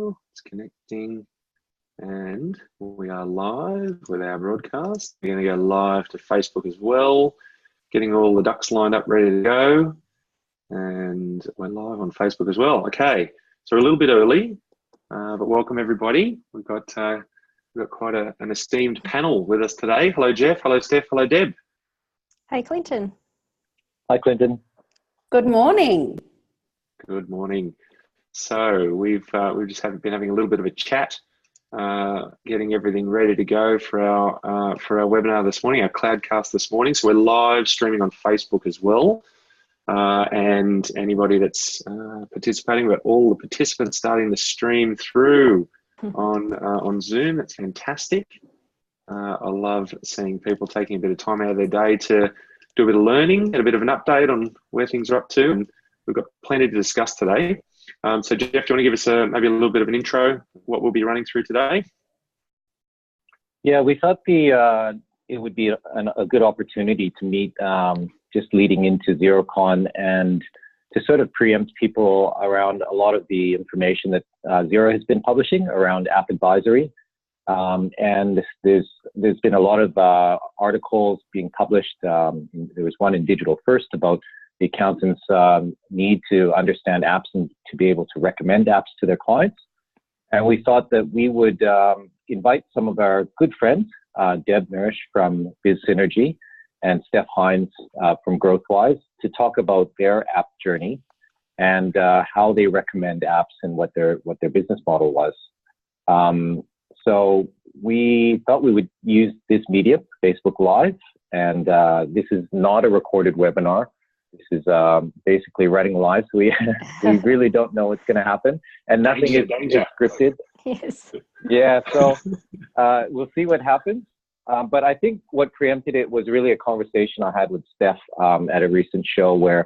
now. It's connecting. And we are live with our broadcast. We're going to go live to Facebook as well. Getting all the ducks lined up, ready to go. And we're live on Facebook as well. Okay, so we're a little bit early, but welcome everybody. We've got quite an esteemed panel with us today. Hello, Jeff. Hello, Steph. Hello, Deb. Hey, Clinton. Hi, Clinton. Good morning. Good morning. So we've just been having a little bit of a chat, getting everything ready to go for our webinar this morning, our CloudCast this morning. So we're live streaming on Facebook as well, and anybody that's participating, but all the participants starting to stream through on Zoom. That's fantastic. I love seeing people taking a bit of time out of their day to do a bit of learning, get a bit of an update on where things are up to, and we've got plenty to discuss today. So Jeff, do you want to give us maybe a little bit of an intro, what we'll be running through today? Yeah, we thought it would be a good opportunity to meet just leading into XeroCon and to sort of preempt people around a lot of the information that Xero has been publishing around app advisory. And there's been a lot of articles being published. There was one in Digital First about the accountants' need to understand apps and to be able to recommend apps to their clients. And we thought that we would invite some of our good friends, Deb Mirisch from Biz Synergy and Steph Hinds from Growthwise, to talk about their app journey and how they recommend apps and what their business model was. So we thought we would use this medium, Facebook Live, and this is not a recorded webinar. This is basically running live, so we really don't know what's going to happen, and nothing is scripted. Yes. Yeah, so we'll see what happens. But I think what preempted it was really a conversation I had with Steph at a recent show where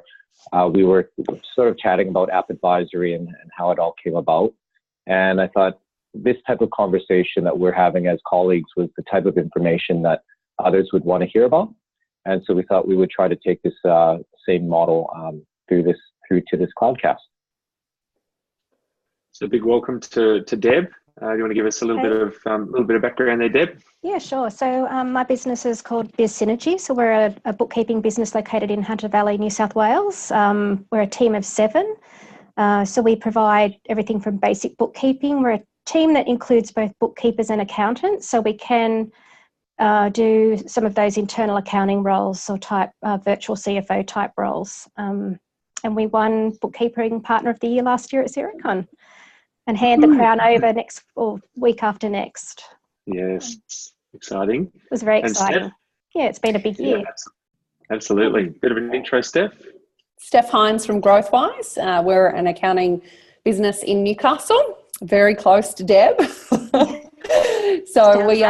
we were sort of chatting about app advisory and how it all came about. And I thought this type of conversation that we're having as colleagues was the type of information that others would want to hear about. And so we thought we would try to take this same model through to this CloudCast. So big welcome to Deb. Do you want to give us a little bit of background there, Deb? Yeah, sure. So my business is called Biz Synergy. So we're a bookkeeping business located in Hunter Valley, New South Wales. We're a team of 7. So we provide everything from basic bookkeeping. We're a team that includes both bookkeepers and accountants. So we can do some of those internal accounting roles or type virtual CFO type roles. And we won Bookkeeping Partner of the Year last year at XeroCon and hand the crown over week after next. Yes, exciting. It was very exciting. Yeah, it's been a big year. Yeah, absolutely. Bit of an intro, Steph. Steph Hinds from Growthwise. We're an accounting business in Newcastle, very close to Deb. So we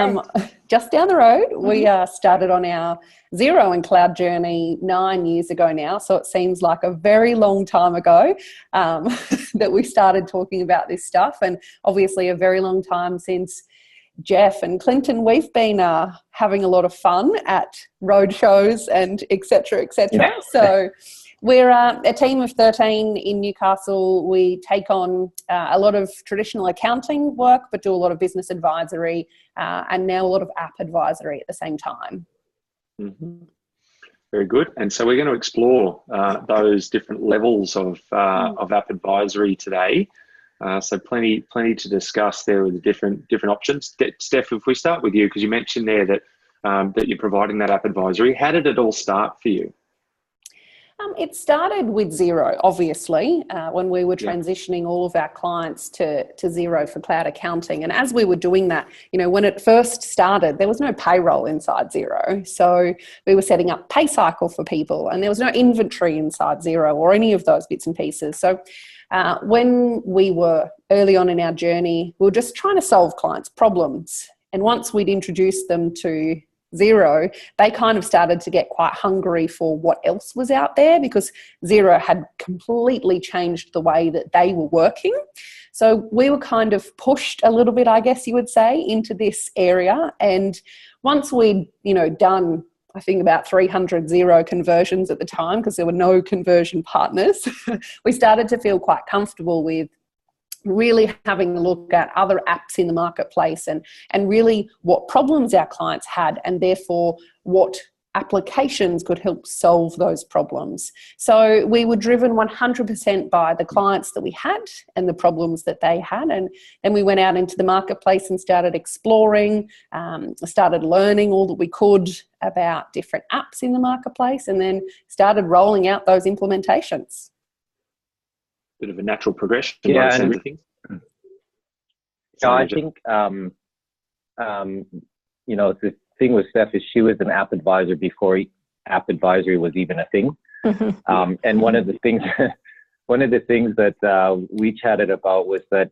just down the road. We started on our Xero and cloud journey 9 years ago now. So it seems like a very long time ago that we started talking about this stuff, and obviously a very long time since Jeff and Clinton, we've been having a lot of fun at road shows and et cetera, et cetera. Yeah. So we're a team of 13 in Newcastle. We take on a lot of traditional accounting work, but do a lot of business advisory and now a lot of app advisory at the same time. Mm-hmm. Very good. And so we're going to explore those different levels of app advisory today. So plenty to discuss there with the different options. Steph, if we start with you, because you mentioned there that you're providing that app advisory. How did it all start for you? It started with Xero, obviously, when we were transitioning all of our clients to Xero for cloud accounting. And as we were doing that, when it first started, there was no payroll inside Xero. So we were setting up pay cycle for people, and there was no inventory inside Xero or any of those bits and pieces. So when we were early on in our journey, we were just trying to solve clients' problems. And once we'd introduced them to Xero, they kind of started to get quite hungry for what else was out there, because Xero had completely changed the way that they were working. So we were kind of pushed a little bit, I guess you would say, into this area. And once we'd, done, I think about 300 Xero conversions at the time, because there were no conversion partners, we started to feel quite comfortable with really having a look at other apps in the marketplace and really what problems our clients had, and therefore what applications could help solve those problems. So we were driven 100% by the clients that we had and the problems that they had. And then we went out into the marketplace and started exploring, started learning all that we could about different apps in the marketplace, and then started rolling out those implementations. Bit of a natural progression. Yeah, I think, the thing with Steph is she was an app advisor before app advisory was even a thing. And one of the things that we chatted about was that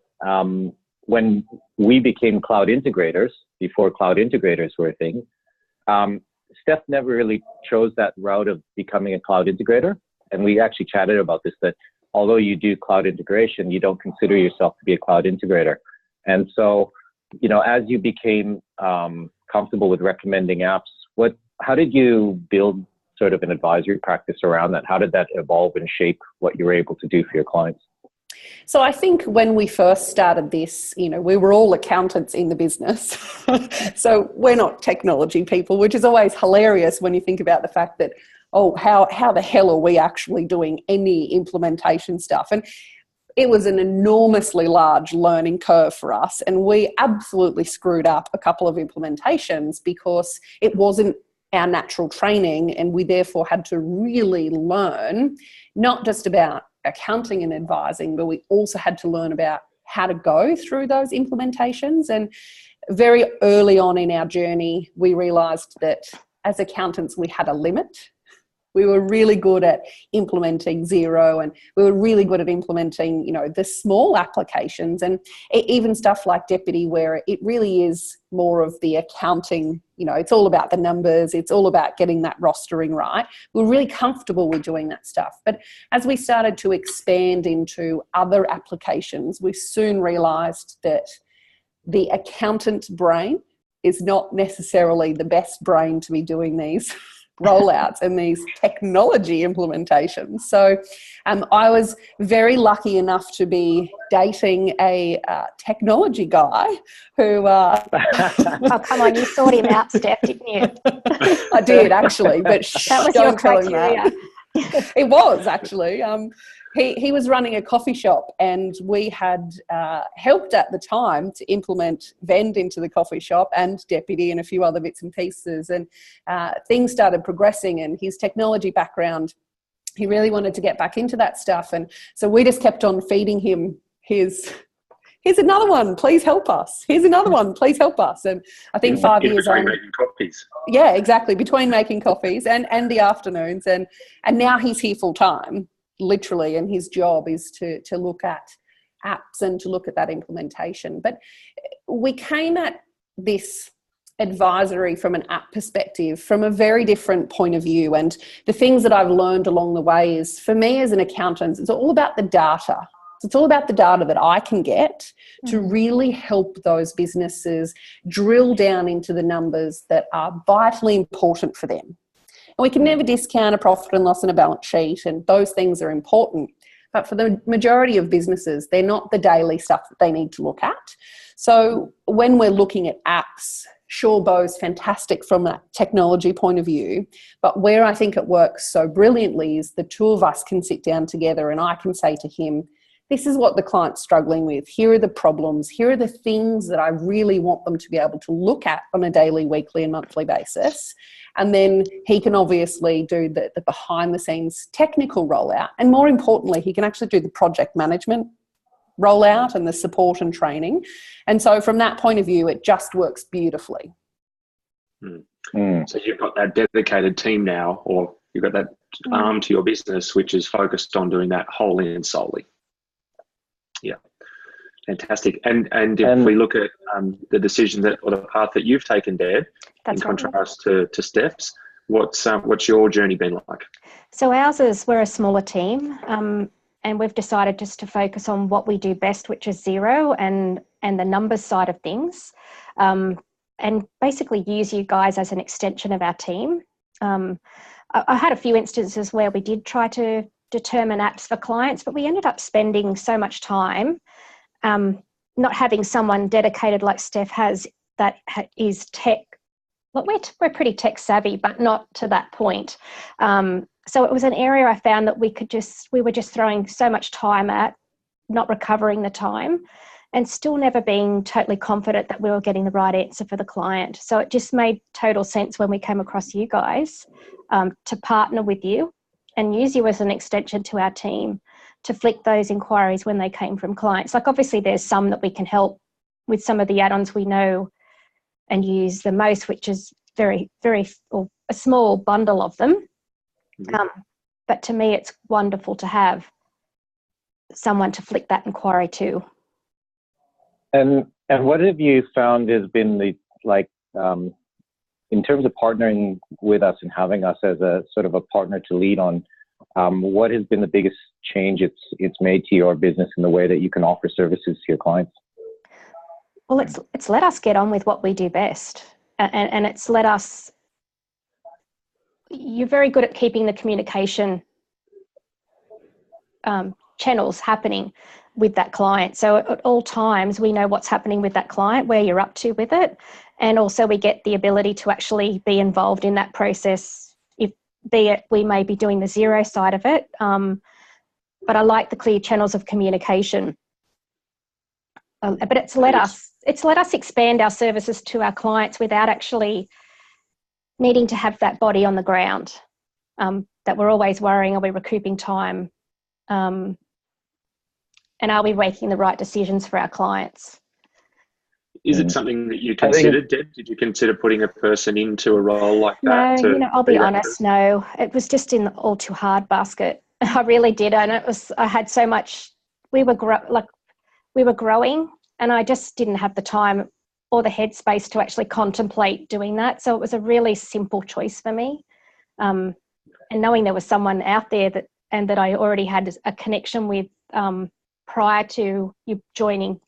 when we became cloud integrators, before cloud integrators were a thing, Steph never really chose that route of becoming a cloud integrator. And we actually chatted about this, that although you do cloud integration, you don't consider yourself to be a cloud integrator. And so, as you became comfortable with recommending apps, how did you build sort of an advisory practice around that? How did that evolve and shape what you were able to do for your clients? So I think when we first started this, we were all accountants in the business. So we're not technology people, which is always hilarious when you think about the fact that, how the hell are we actually doing any implementation stuff? And it was an enormously large learning curve for us, and we absolutely screwed up a couple of implementations because it wasn't our natural training, and we therefore had to really learn not just about accounting and advising, but we also had to learn about how to go through those implementations. And very early on in our journey, we realised that as accountants we had a limit. We were really good at implementing Xero, and we were really good at implementing, the small applications, and even stuff like Deputy, where it really is more of the accounting, it's all about the numbers, it's all about getting that rostering right. We're really comfortable with doing that stuff. But as we started to expand into other applications, we soon realised that the accountant brain is not necessarily the best brain to be doing these rollouts and these technology implementations. So I was very lucky enough to be dating a technology guy who... Oh, come on, you sought him out, Steph, didn't you? I did, actually, but that was your criteria. It was, actually. He was running a coffee shop, and we had helped at the time to implement Vend into the coffee shop and Deputy and a few other bits and pieces. And things started progressing, and his technology background, he really wanted to get back into that stuff. And so we just kept on feeding him here's another one, please help us. Here's another one, please help us. And I think 5 years on. Making coffees. Yeah, exactly. Between making coffees and the afternoons. And now he's here full time, literally, and his job is to look at apps and to look at that implementation. But we came at this advisory from an app perspective from a very different point of view. And the things that I've learned along the way is, for me as an accountant, it's all about the data. It's all about the data that I can get to really help those businesses drill down into the numbers that are vitally important for them. And we can never discount a profit and loss and a balance sheet, and those things are important. But for the majority of businesses, they're not the daily stuff that they need to look at. So when we're looking at apps, sure, Bo's fantastic from a technology point of view, but where I think it works so brilliantly is the two of us can sit down together and I can say to him, this is what the client's struggling with. Here are the problems. Here are the things that I really want them to be able to look at on a daily, weekly and monthly basis. And then he can obviously do the behind the scenes technical rollout. And more importantly, he can actually do the project management rollout and the support and training. And so from that point of view, it just works beautifully. So you've got that dedicated team now, or you've got that arm to your business, which is focused on doing that wholly and solely. Yeah, fantastic. And if we look at the decision or the path that you've taken, Deb, in contrast to Steph's, what's your journey been like? So we're a smaller team, and we've decided just to focus on what we do best, which is Xero and the numbers side of things, and basically use you guys as an extension of our team. I had a few instances where we did try to determine apps for clients, but we ended up spending so much time not having someone dedicated like Steph has that is tech. Look, we're pretty tech savvy, but not to that point. So it was an area I found that we were just throwing so much time at, not recovering the time, and still never being totally confident that we were getting the right answer for the client. So it just made total sense when we came across you guys to partner with you and use you as an extension to our team to flick those inquiries when they came from clients. Like, obviously there's some that we can help with some of the add-ons we know and use the most, which is or a small bundle of them. But to me, it's wonderful to have someone to flick that inquiry to. And what have you found has been the, like, in terms of partnering with us and having us as a sort of a partner to lead on, what has been the biggest change it's made to your business in the way that you can offer services to your clients? Well, it's let us get on with what we do best, and it's let us. You're very good at keeping the communication channels happening with that client. So at all times, we know what's happening with that client, where you're up to with it, and also we get the ability to actually be involved in that process. Be it we may be doing the Xero side of it, but I like the clear channels of communication. But it's let us expand our services to our clients without actually needing to have that body on the ground. That we're always worrying, are we recouping time? And are we making the right decisions for our clients? Is it something that you considered, Deb? Did you consider putting a person into a role like that? No, I'll be honest, no. It was just in the all too hard basket. I really did. And I had so much, we were growing, and I just didn't have the time or the headspace to actually contemplate doing that. So it was a really simple choice for me. And knowing there was someone out there that I already had a connection with prior to you joining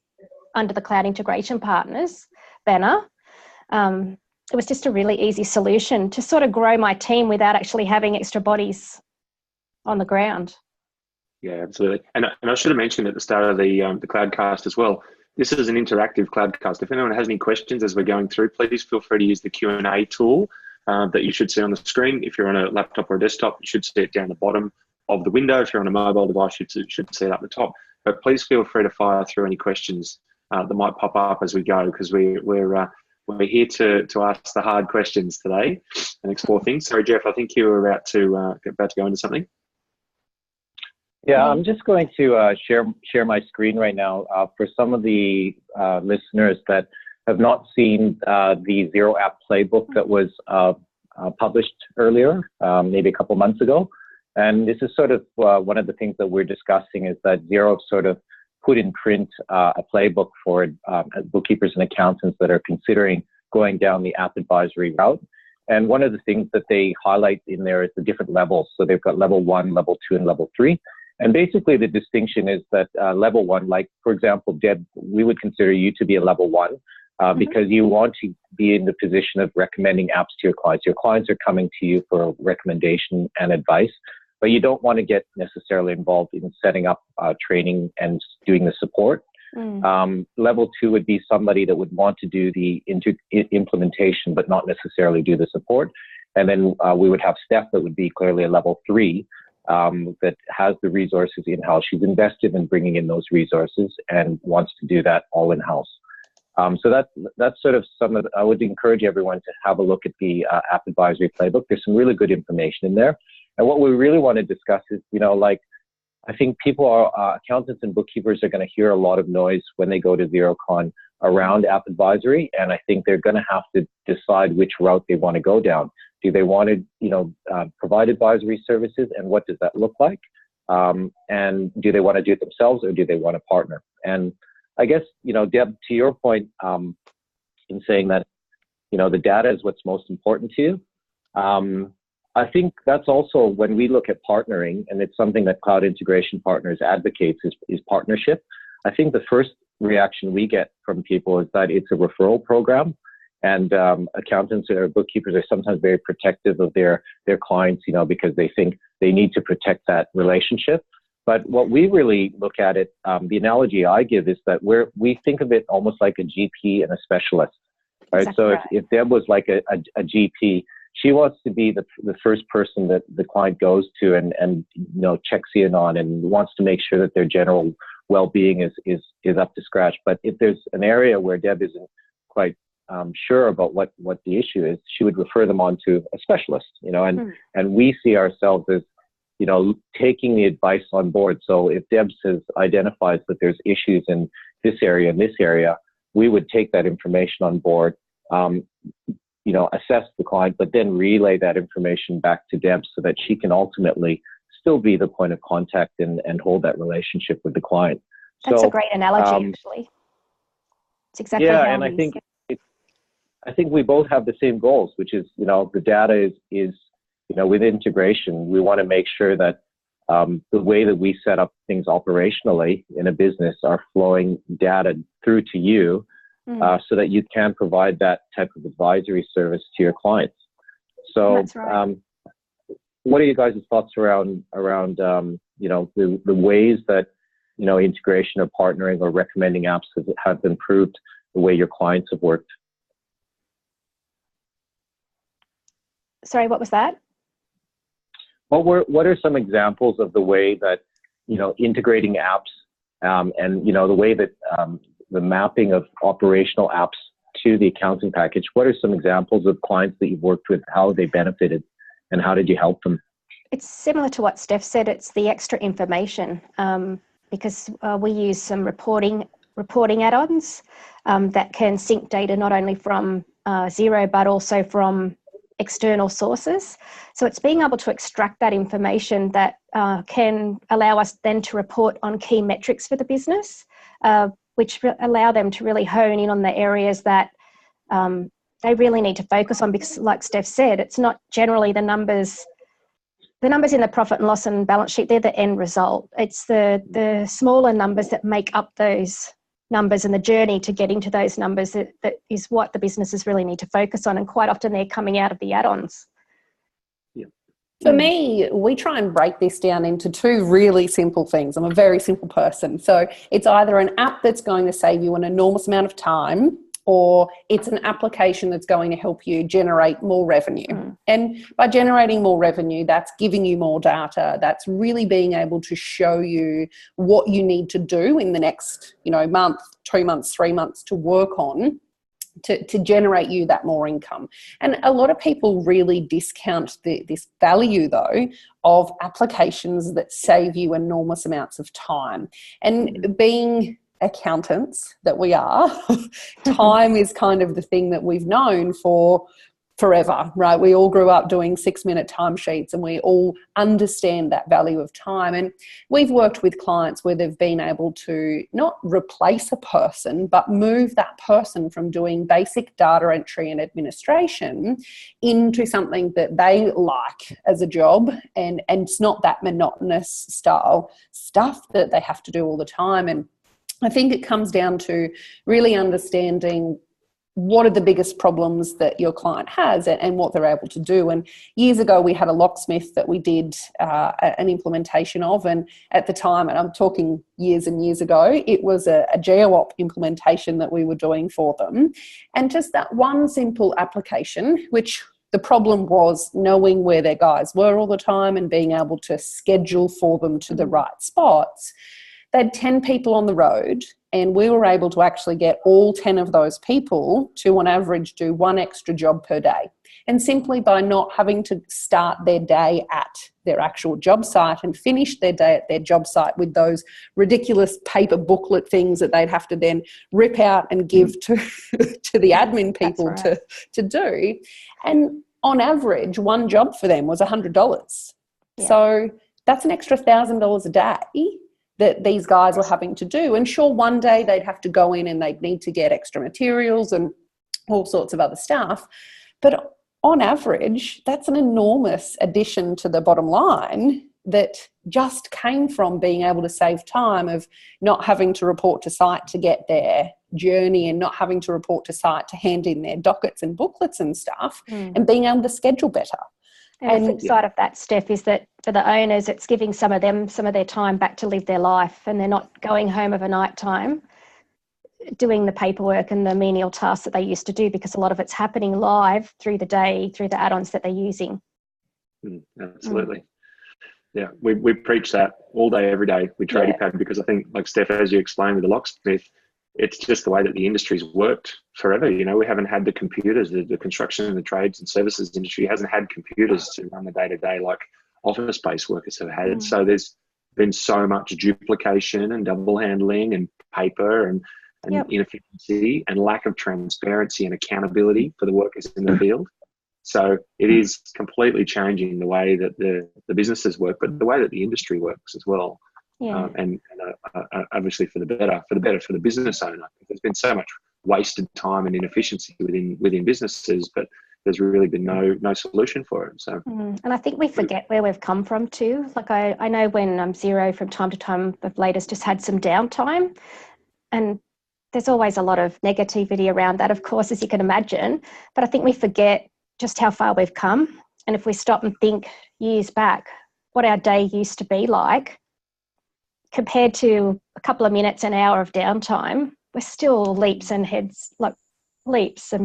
under the Cloud Integration.Partners banner, it was just a really easy solution to sort of grow my team without actually having extra bodies on the ground. Yeah, absolutely. And I should have mentioned at the start of the CloudCast as well, this is an interactive CloudCast. If anyone has any questions as we're going through, please feel free to use the Q&A tool that you should see on the screen. If you're on a laptop or a desktop, you should see it down the bottom of the window. If you're on a mobile device, you should see it up the top. But please feel free to fire through any questions that might pop up as we go, because we're here to ask the hard questions today and explore things. Sorry, Jeff, I think you were about to go into something. Yeah, I'm just going to share my screen right now for some of the listeners that have not seen the Xero app playbook that was published earlier, maybe a couple months ago. And this is sort of one of the things that we're discussing, is that Xero sort of put in print a playbook for bookkeepers and accountants that are considering going down the app advisory route. And one of the things that they highlight in there is the different levels. So they've got level 1, level 2, and level 3. And basically the distinction is that level 1, like, for example, Deb, we would consider you to be a level 1 because you want to be in the position of recommending apps to your clients. Your clients are coming to you for recommendation and advice, but you don't want to get necessarily involved in setting up training and doing the support. Level 2 would be somebody that would want to do the implementation, but not necessarily do the support. And then we would have Steph that would be clearly a level 3 that has the resources in-house. She's invested in bringing in those resources and wants to do that all in-house. So that's sort of I would encourage everyone to have a look at the App Advisory Playbook. There's some really good information in there. And what we really want to discuss is, I think accountants and bookkeepers are going to hear a lot of noise when they go to XeroCon around App Advisory. And I think they're going to have to decide which route they want to go down. Do they want to, provide advisory services, and what does that look like? And do they want to do it themselves, or do they want to partner? And I guess, Deb, to your point, in saying that, the data is what's most important to you. I think that's also when we look at partnering, and it's something that Cloud Integration.Partners advocates is partnership. I think the first reaction we get from people is that it's a referral program, and accountants or bookkeepers are sometimes very protective of their clients, because they think they need to protect that relationship. But what we really look at it, the analogy I give is that we think of it almost like a GP and a specialist, right? Exactly So right. if Deb was like a GP, she wants to be the first person that the client goes to and checks in on and wants to make sure that their general well-being is up to scratch. But if there's an area where Deb isn't quite sure about what the issue is, she would refer them on to a specialist, and we see ourselves as, taking the advice on board. So if Deb identifies that there's issues in this area and this area, we would take that information on board, assess the client, but then relay that information back to Deb so that she can ultimately still be the point of contact and hold that relationship with the client. That's a great analogy, actually. It's exactly how and I think we both have the same goals, which is, the data is with integration, we want to make sure that the way that we set up things operationally in a business are flowing data through to you so that you can provide that type of advisory service to your clients. So that's right. What are you guys' thoughts around the ways that, integration or partnering or recommending apps have improved the way your clients have worked? Sorry, what was that? What are some examples of the way that, integrating apps and, the way that the mapping of operational apps to the accounting package, what are some examples of clients that you've worked with, how they benefited, and how did you help them? It's similar to what Steph said. It's the extra information because we use some reporting add-ons that can sync data not only from Xero but also from external sources. So it's being able to extract that information that can allow us then to report on key metrics for the business, which allow them to really hone in on the areas that they really need to focus on, because like Steph said, it's not generally the numbers in the profit and loss and balance sheet, they're the end result. It's the smaller numbers that make up those numbers and the journey to getting to those numbers that is what the businesses really need to focus on, and quite often they're coming out of the add-ons. For me, we try and break this down into two really simple things. I'm a very simple person. So it's either an app that's going to save you an enormous amount of time, or it's an application that's going to help you generate more revenue. And by generating more revenue, that's giving you more data. That's really being able to show you what you need to do in the next, month, 2 months, 3 months to work on to generate you that more income. And a lot of people really discount this value, though, of applications that save you enormous amounts of time. And being accountants that we are, time is kind of the thing that we've known for forever, right? We all grew up doing 6-minute timesheets and we all understand that value of time. And we've worked with clients where they've been able to not replace a person, but move that person from doing basic data entry and administration into something that they like as a job. And it's not that monotonous style stuff that they have to do all the time. And I think it comes down to really understanding what are the biggest problems that your client has and what they're able to do. And years ago, we had a locksmith that we did an implementation of. And at the time, and I'm talking years and years ago, it was a GeoOp implementation that we were doing for them. And just that one simple application, which the problem was knowing where their guys were all the time and being able to schedule for them to the right spots. They had 10 people on the road, and we were able to actually get all 10 of those people to, on average, do 1 extra job per day. And simply by not having to start their day at their actual job site and finish their day at their job site with those ridiculous paper booklet things that they'd have to then rip out and give to the admin people to do. And on average, 1 job for them was $100. Yeah. So that's an extra $1,000 a day that these guys were having to do. And sure, one day they'd have to go in and they'd need to get extra materials and all sorts of other stuff. But on average, that's an enormous addition to the bottom line that just came from being able to save time of not having to report to site to get their journey and not having to report to site to hand in their dockets and booklets and stuff, and being able to schedule better. And the flip side of that, Steph, is that for the owners, it's giving some of their time back to live their life, and they're not going home of a night time doing the paperwork and the menial tasks that they used to do, because a lot of it's happening live through the day, through the add-ons that they're using. Absolutely. Yeah, we preach that all day, every day with Tradiepad, because I think, like Steph, as you explained with the locksmith, it's just the way that the industry's worked forever. You know, we haven't had the computers, the construction and the trades and services industry hasn't had computers to run the day-to-day like office-based workers have had. So there's been so much duplication and double handling and paper and inefficiency and lack of transparency and accountability for the workers in the field. So it is completely changing the way that the businesses work, but the way that the industry works as well. And obviously for the better for the business owner. There's been so much wasted time and inefficiency within businesses, but there's really been no solution for it. So, and I think we forget where we've come from too. Like I know when Xero from time to time of late has just had some downtime, and there's always a lot of negativity around that, of course, as you can imagine. But I think we forget just how far we've come. And if we stop and think years back, what our day used to be like, compared to a couple of minutes, an hour of downtime, we're still leaps and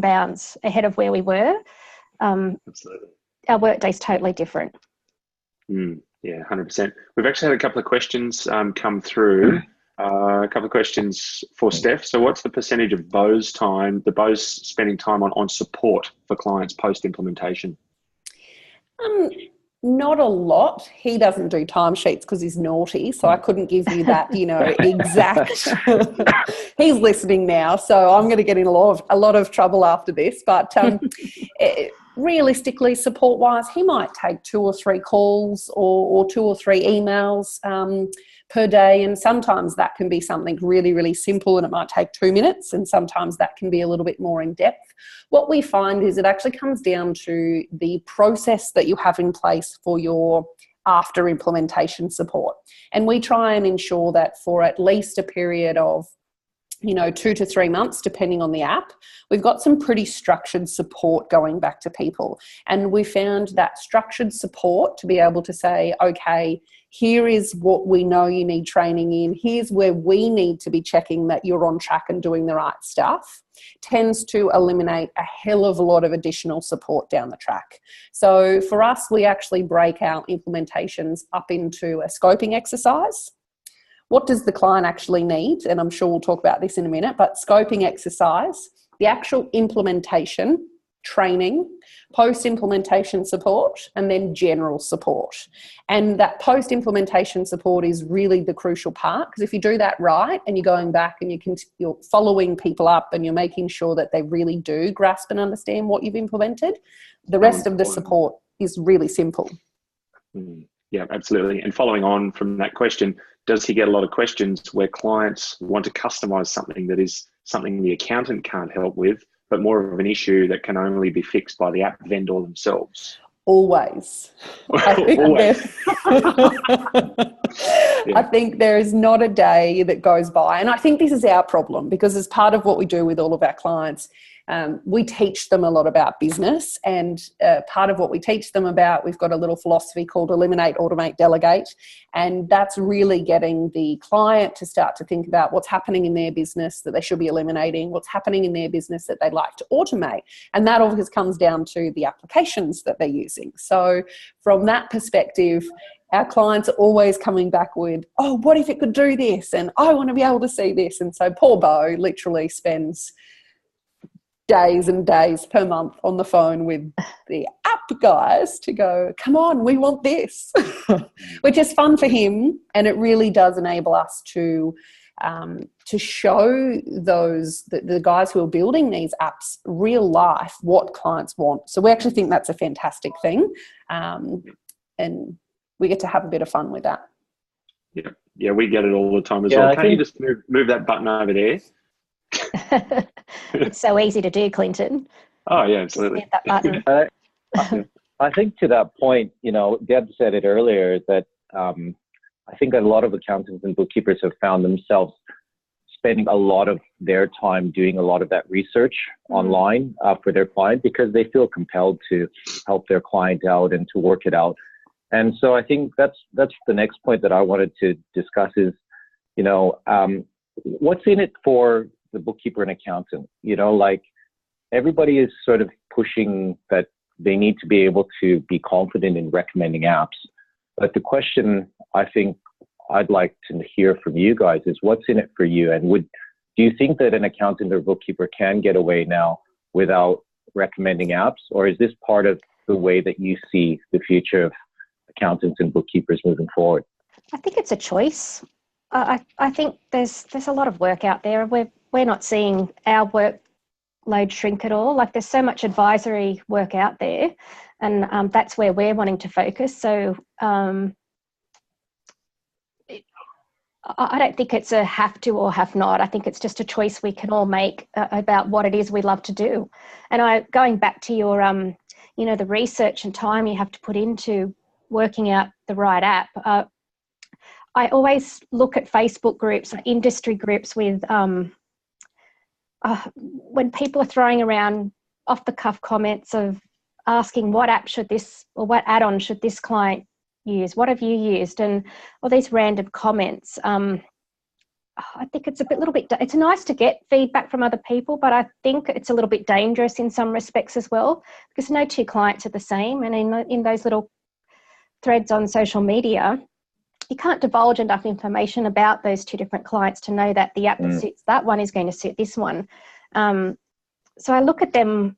bounds ahead of where we were. Absolutely. Our workday's totally different. Yeah, 100%. We've actually had a couple of questions come through. A couple of questions for Steph. So what's the percentage of Bo's spending time on support for clients post-implementation? Not a lot. He doesn't do timesheets because he's naughty, so I couldn't give you that, exact. He's listening now, so I'm going to get in a lot of trouble after this. But realistically, support-wise, he might take 2 or 3 calls or 2 or 3 emails per day, and sometimes that can be something really, really simple and it might take 2 minutes, and sometimes that can be a little bit more in depth. What we find is it actually comes down to the process that you have in place for your after implementation support, and we try and ensure that for at least a period of 2 to 3 months, depending on the app, we've got some pretty structured support going back to people. And we found that structured support to be able to say, okay, here is what we know you need training in, here's where we need to be checking that you're on track and doing the right stuff, tends to eliminate a hell of a lot of additional support down the track. So for us, we actually break our implementations up into a scoping exercise. What does the client actually need? And I'm sure we'll talk about this in a minute, but scoping exercise, the actual implementation, training, post-implementation support, and then general support. And that post-implementation support is really the crucial part, because if you do that right and you're going back and you're following people up and you're making sure that they really do grasp and understand what you've implemented, the rest of the support is really simple. Yeah, absolutely. And following on from that question, does he get a lot of questions where clients want to customize something that is something the accountant can't help with, but more of an issue that can only be fixed by the app vendor themselves? Always. I think there is not a day that goes by. And I think this is our problem, because as part of what we do with all of our clients, we teach them a lot about business, and part of what we teach them about, we've got a little philosophy called eliminate, automate, delegate, and that's really getting the client to start to think about what's happening in their business that they should be eliminating, what's happening in their business that they'd like to automate, and that always comes down to the applications that they're using. So from that perspective, our clients are always coming back with, oh, what if it could do this? And I want to be able to see this. And so poor Bo literally spends days and days per month on the phone with the app guys to go, come on, we want this, which is fun for him. And it really does enable us to show the guys who are building these apps real life what clients want. So we actually think that's a fantastic thing. And we get to have a bit of fun with that. Yeah, we get it all the time as well. Can't you just move that button over there? It's so easy to do, Clinton. Oh yeah, absolutely. That button. I think to that point, Deb said it earlier, that I think a lot of accountants and bookkeepers have found themselves spending a lot of their time doing a lot of that research online for their client because they feel compelled to help their client out and to work it out. And so I think that's the next point that I wanted to discuss is, what's in it for the bookkeeper and accountant? Like everybody is sort of pushing that they need to be able to be confident in recommending apps. But the question I think I'd like to hear from you guys is what's in it for you? And do you think that an accountant or bookkeeper can get away now without recommending apps? Or is this part of the way that you see the future of accountants and bookkeepers moving forward? I think it's a choice. I think there's a lot of work out there. We're not seeing our workload shrink at all. Like there's so much advisory work out there, and that's where we're wanting to focus. So I don't think it's a have to or have not. I think it's just a choice we can all make about what it is we love to do. And going back to your, the research and time you have to put into working out the right app. I always look at Facebook groups, industry groups with when people are throwing around off the cuff comments of asking what app should this or what add-on should this client use? What have you used? And all these random comments. I think it's it's nice to get feedback from other people, but I think it's a little bit dangerous in some respects as well, because no two clients are the same. And in those little threads on social media, you can't divulge enough information about those two different clients to know that the app that suits that one is going to suit this one. So I look at them,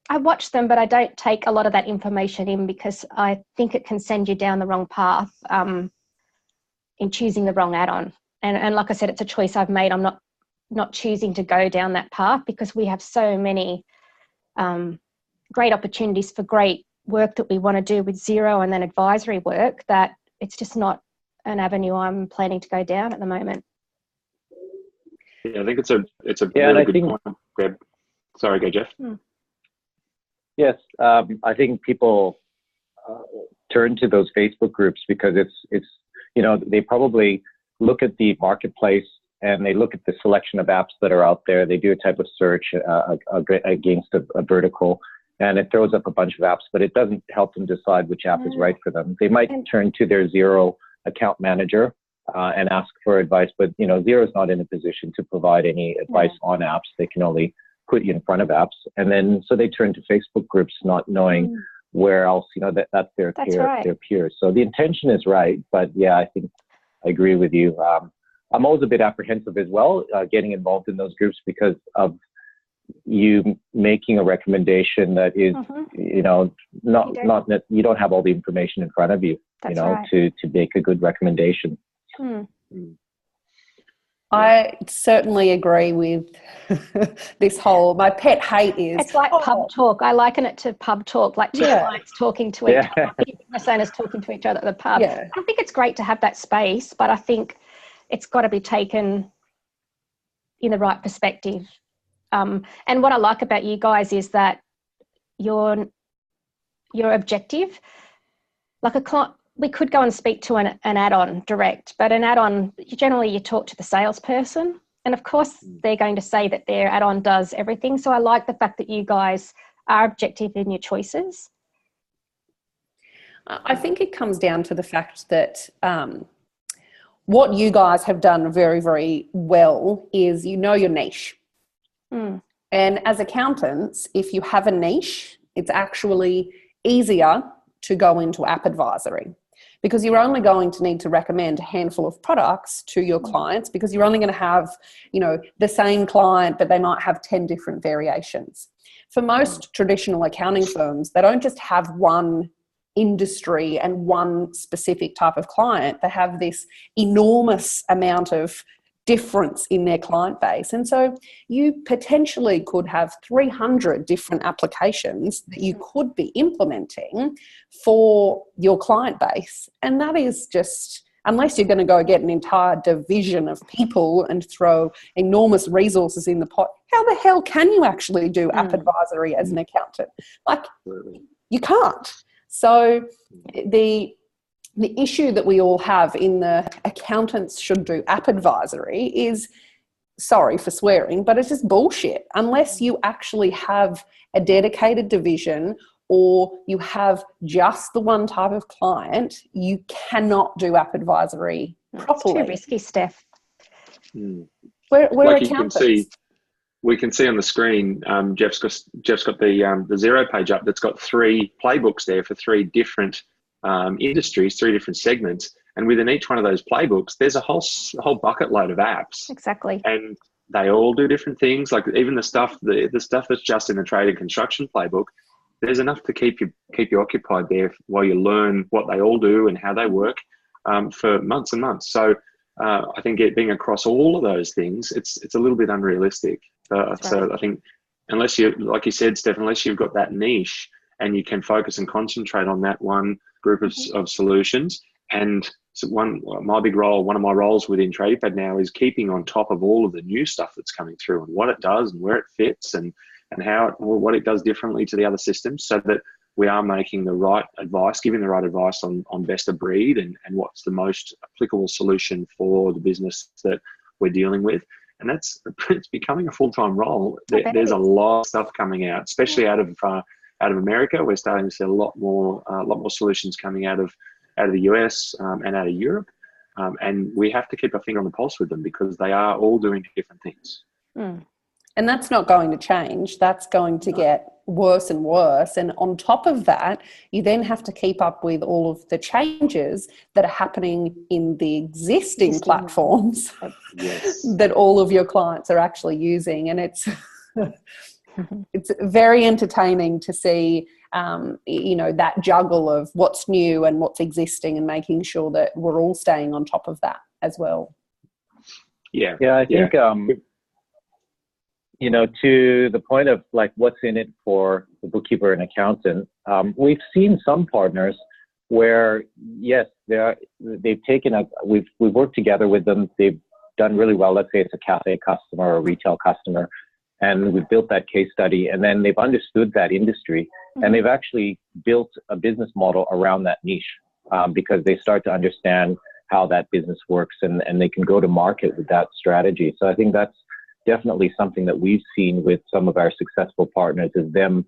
I watch them, but I don't take a lot of that information in because I think it can send you down the wrong path in choosing the wrong add-on. And like I said, it's a choice I've made. I'm not choosing to go down that path because we have so many great opportunities for great work that we want to do with Xero and then advisory work that it's just not an avenue I'm planning to go down at the moment. Yeah, I think it's a really good point, Deb. Sorry, go Jeff. Yes, I think people turn to those Facebook groups because it's they probably look at the marketplace and they look at the selection of apps that are out there. They do a type of search against a vertical, and it throws up a bunch of apps, but it doesn't help them decide which app is right for them. They might turn to their Xero account manager and ask for advice, but Xero is not in a position to provide any advice on apps. They can only put you in front of apps, and then so they turn to Facebook groups, not knowing where else that's their peers. So the intention is right, but yeah, I think I agree with you. I'm always a bit apprehensive as well, getting involved in those groups because of you making a recommendation that is, not that you don't have all the information in front of you, to make a good recommendation. I certainly agree with this whole, my pet hate is... It's like pub talk. I liken it to pub talk, like two clients talking to each other, business owners talking to each other at the pub. I think it's great to have that space, but I think it's got to be taken in the right perspective. And what I like about you guys is that your objective, like a client, we could go and speak to an add-on direct, but an add-on, generally you talk to the salesperson, and of course they're going to say that their add-on does everything. So I like the fact that you guys are objective in your choices. I think it comes down to the fact that what you guys have done very, very well is your niche. And as accountants, if you have a niche, it's actually easier to go into app advisory because you're only going to need to recommend a handful of products to your clients because you're only going to have, the same client, but they might have 10 different variations. For most traditional accounting firms, they don't just have one industry and one specific type of client. They have this enormous amount of difference in their client base. And so you potentially could have 300 different applications that you could be implementing for your client base. And that is just, unless you're going to go get an entire division of people and throw enormous resources in the pot, how the hell can you actually do app advisory as an accountant? Like, you can't. So the issue that we all have in the accountants should do app advisory is sorry for swearing, but it's just bullshit. Unless you actually have a dedicated division or you have just the one type of client, you cannot do app advisory properly. It's too risky, Steph. We're like accountants. We can see on the screen, Jeff's got the Xero page up that's got 3 playbooks there for 3 different industries, 3 different segments. And within each one of those playbooks, there's a whole bucket load of apps. Exactly. And they all do different things. Like even the stuff that's just in the trade and construction playbook, there's enough to keep you occupied there while you learn what they all do and how they work for months and months. So I think being across all of those things, it's a little bit unrealistic. So I think unless you, like you said, Steph, unless you've got that niche and you can focus and concentrate on that one group of solutions. And so one of my roles within TradingPad now is keeping on top of all of the new stuff that's coming through and what it does and where it fits and what it does differently to the other systems, so that we are making the right advice, giving the right advice on best of breed and what's the most applicable solution for the business that we're dealing with. And it's becoming a full-time role. There's a lot of stuff coming out, especially out of America. We're starting to see a lot more solutions coming out of the US and out of Europe. And we have to keep our finger on the pulse with them because they are all doing different things. And that's not going to change. That's going to get worse and worse. And on top of that, you then have to keep up with all of the changes that are happening in the existing platforms that all of your clients are actually using. And it's very entertaining to see, that juggle of what's new and what's existing and making sure that we're all staying on top of that as well. Yeah, I think... to the point of like what's in it for the bookkeeper and accountant, we've seen some partners where, yes, we've worked together with them. They've done really well. Let's say it's a cafe customer or a retail customer, and we've built that case study, and then they've understood that industry, and they've actually built a business model around that niche because they start to understand how that business works, and they can go to market with that strategy. So I think that's definitely something that we've seen with some of our successful partners, is them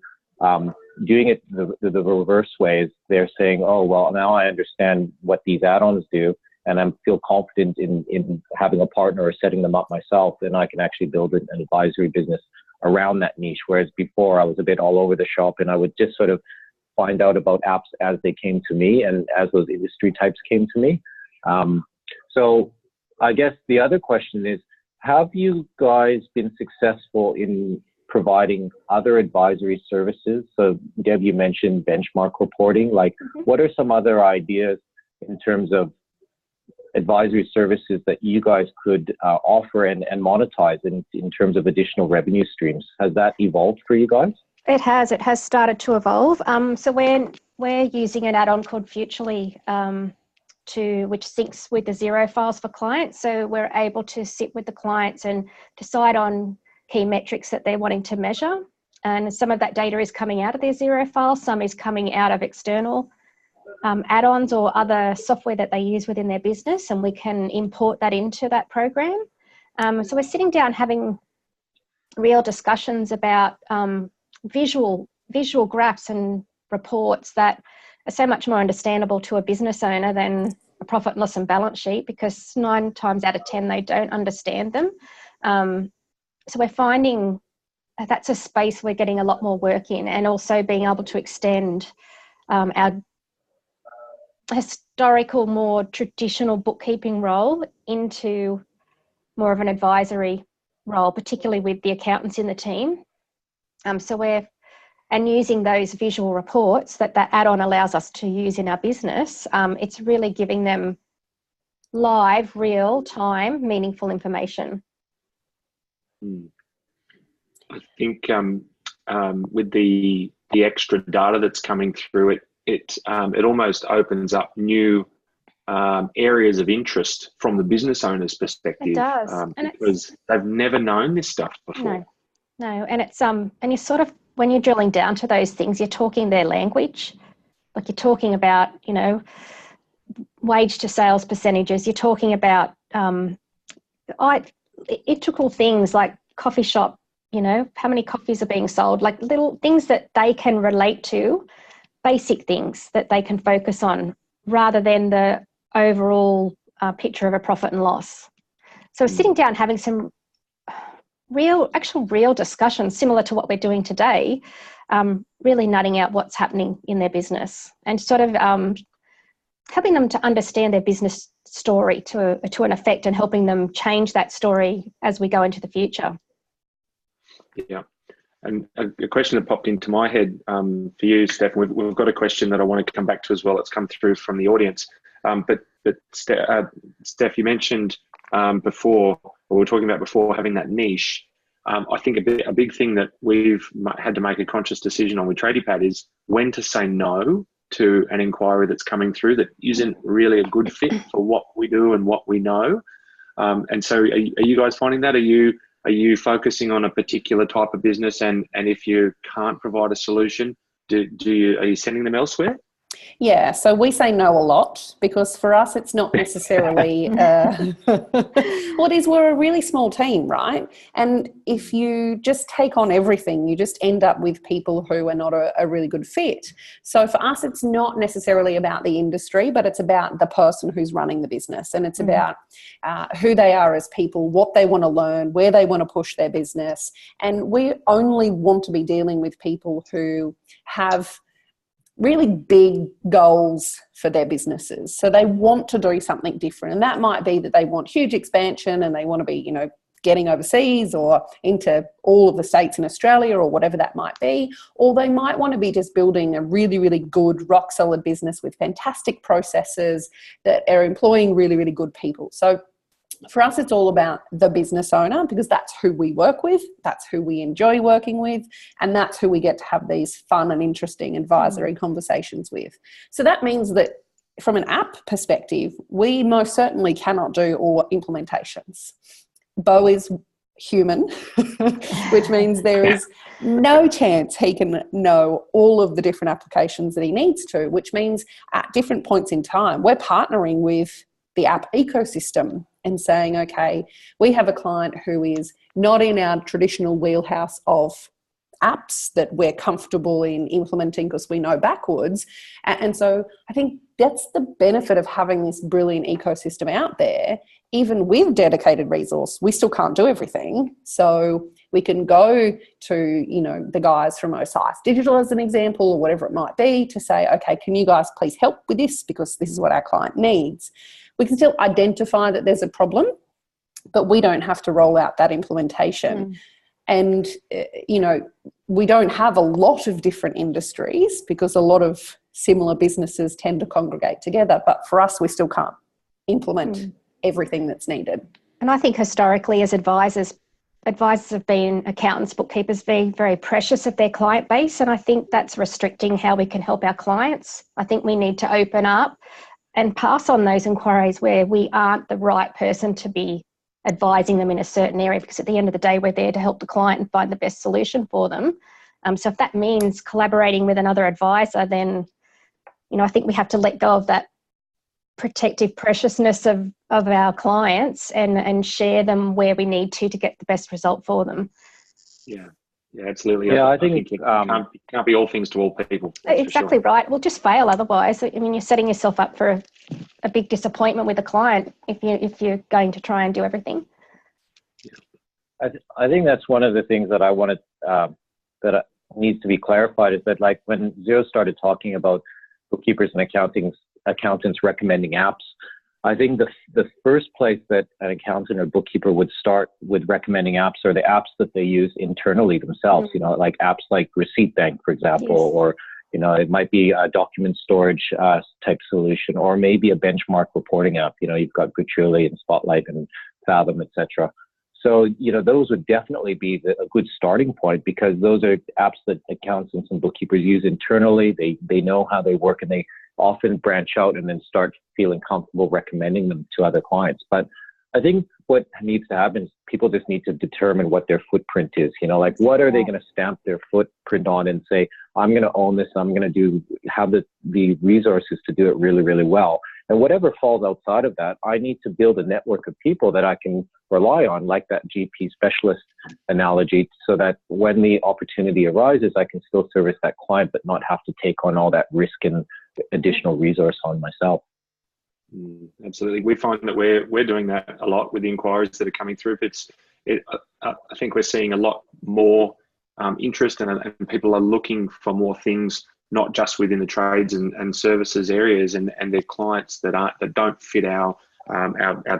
doing it the reverse way. Is they're saying, oh, well, now I understand what these add-ons do, and I feel confident in having a partner or setting them up myself, and I can actually build an advisory business around that niche. Whereas before I was a bit all over the shop, and I would just sort of find out about apps as they came to me and as those industry types came to me. So I guess the other question is, have you guys been successful in providing other advisory services? So Deb, you mentioned benchmark reporting. Like, what are some other ideas in terms of advisory services that you guys could offer and monetize in terms of additional revenue streams? Has that evolved for you guys? It has started to evolve. So we're using an add-on called Futurely, which syncs with the Xero files for clients. So we're able to sit with the clients and decide on key metrics that they're wanting to measure. And some of that data is coming out of their Xero files, some is coming out of external add-ons or other software that they use within their business, and we can import that into that program. So we're sitting down having real discussions about visual graphs and reports that are so much more understandable to a business owner than a profit and loss and balance sheet, because 9 times out of 10 they don't understand them. So we're finding that's a space we're getting a lot more work in, and also being able to extend our historical, more traditional bookkeeping role into more of an advisory role, particularly with the accountants in the team. And using those visual reports that add-on allows us to use in our business, it's really giving them live, real-time, meaningful information. I think with the extra data that's coming through, it almost opens up new areas of interest from the business owner's perspective. It does, because they've never known this stuff before. No, and it's and you sort of, when you're drilling down to those things, you're talking their language. Like, you're talking about, wage to sales percentages. You're talking about integral things like coffee shop, how many coffees are being sold, like little things that they can relate to, basic things that they can focus on rather than the overall picture of a profit and loss. So sitting down, having some real discussions similar to what we're doing today, really nutting out what's happening in their business and sort of helping them to understand their business story to an effect and helping them change that story as we go into the future. Yeah. And a question that popped into my head for you, Steph, we've got a question that I want to come back to as well. It's come through from the audience. But Steph, you mentioned before, or we were talking about before, having that niche. I think a big thing that we've had to make a conscious decision on with TradiePad is when to say no to an inquiry that's coming through that isn't really a good fit for what we do and what we know. And so are you guys finding that? Are you focusing on a particular type of business, and if you can't provide a solution, are you sending them elsewhere? Yeah, so we say no a lot because for us it's not necessarily we're a really small team, right? And if you just take on everything, you just end up with people who are not a really good fit. So for us it's not necessarily about the industry, but it's about the person who's running the business, and it's about who they are as people, what they want to learn, where they want to push their business. And we only want to be dealing with people who have really big goals for their businesses. So they want to do something different. And that might be that they want huge expansion and they want to be, getting overseas or into all of the states in Australia or whatever that might be. Or they might want to be just building a really, really good, rock solid business with fantastic processes that are employing really, really good people. So for us, it's all about the business owner because that's who we work with, that's who we enjoy working with, and that's who we get to have these fun and interesting advisory conversations with. So that means that from an app perspective, we most certainly cannot do all implementations. Bo is human, which means there is no chance he can know all of the different applications that he needs to, which means at different points in time, we're partnering with the app ecosystem and saying, okay, we have a client who is not in our traditional wheelhouse of apps that we're comfortable in implementing because we know backwards. And so I think that's the benefit of having this brilliant ecosystem out there. Even with dedicated resource, we still can't do everything. So we can go to, the guys from Osiris Digital as an example, or whatever it might be, to say, okay, can you guys please help with this because this is what our client needs. We can still identify that there's a problem, but we don't have to roll out that implementation. And, we don't have a lot of different industries because a lot of similar businesses tend to congregate together. But for us, we still can't implement everything that's needed. And I think historically as advisors have been accountants, bookkeepers, being very precious of their client base. And I think that's restricting how we can help our clients. I think we need to open up and pass on those inquiries where we aren't the right person to be advising them in a certain area, because at the end of the day, we're there to help the client and find the best solution for them. So if that means collaborating with another advisor, then, I think we have to let go of that protective preciousness of our clients and share them where we need to get the best result for them. Yeah, absolutely. Yeah, I think it can't be all things to all people. Exactly right. We'll just fail otherwise. You're setting yourself up for a big disappointment with a client if you're going to try and do everything. I think that's one of the things that I wanted that needs to be clarified is that, like, when Xero started talking about bookkeepers and accountants recommending apps, I think the first place that an accountant or bookkeeper would start with recommending apps are the apps that they use internally themselves, like apps like Receipt Bank, for example, or, it might be a document storage type solution, or maybe a benchmark reporting app. You've got Guccioli and Spotlight and Fathom, etc. So, those would definitely be a good starting point, because those are apps that accountants and bookkeepers use internally. They know how they work, and they often branch out and then start feeling comfortable recommending them to other clients. But I think what needs to happen is people just need to determine what their footprint is. Like, what are they going to stamp their footprint on and say, I'm going to own this, I'm going to have the resources to do it really, really well. And whatever falls outside of that, I need to build a network of people that I can rely on, like that GP specialist analogy, so that when the opportunity arises, I can still service that client, but not have to take on all that risk and additional resource on myself. Absolutely. We find that we're doing that a lot with the inquiries that are coming through. I think we're seeing a lot more interest, and people are looking for more things, not just within the trades and services areas, and their clients that don't fit our